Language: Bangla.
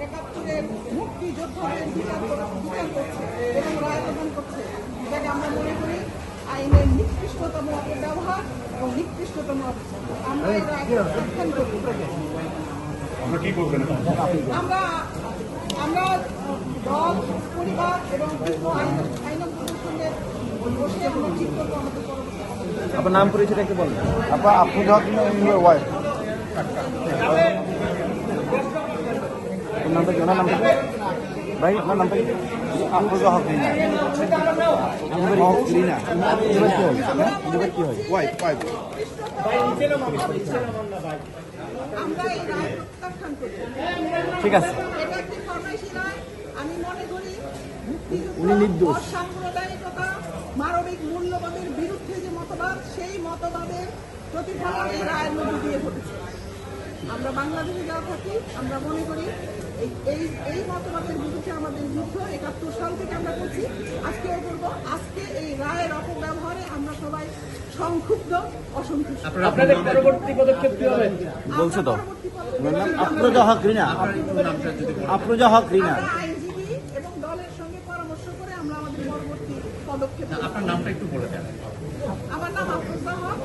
একাত্তরের মুক্তিযোদ্ধাদের বিচার করছে এবং রায় প্রদান করছে, যেটাকে আমরা মনে করি আইনের নিকৃষ্টতম অপব্যবহার এবং নিকৃষ্টতম অবস্থান। আমরা এই রায় প্রত্যাখ্যান করি। আমরা দল, পরিবার এবং আইনজ্ঞদের সঙ্গে বসে আমরা ঠিক করবো আমাদের পরবর্তী। আপনার নাম পরিচয় একটু বলবেন। আফরোজা হক ওয়াইফ। নামটা কি? ওনার নামটা ভাই, আপনার নামটা কি? আফরোজা হক রিনা। এবার কি হয়? Wife wife. আমরা এই রায় প্রত্যাখ্যান করি। ঠিক আছে, এটা একটি ফরমাইশি রায়। আমি মনে করি উনি নির্দোষ। সাম্প্রদায়িকতা, মানবিক মূল্যবোধের বিরুদ্ধে যে মতবাদ, সেই মতবাদের প্রতিফলন এই রায়ের মধ্যে দিয়ে ঘটেছে। আমরা বাংলাদেশে যারা থাকি আমরা মনে করি এই মতবাদের বিরুদ্ধে আমাদের যুদ্ধ ৭১ সাল থেকে আমরা করছি, আজকেও করবো। আজকে এই রায়ের অপব্যবহারে আমরা সবাই সংক্ষুব্ধ, অসন্তুষ্ট। আপনাদের পরবর্তী পদক্ষেপ কি হবে বলছো তো? আফরোজা হক রিনা। আফরোজা হক রিনা। আমরা আইনজীবী এবং দলের সঙ্গে পরামর্শ করে আমরা আমাদের পরবর্তী পদক্ষেপ। আপনার নামটা একটু বলে দেন। আমার নাম আফরোজা হক।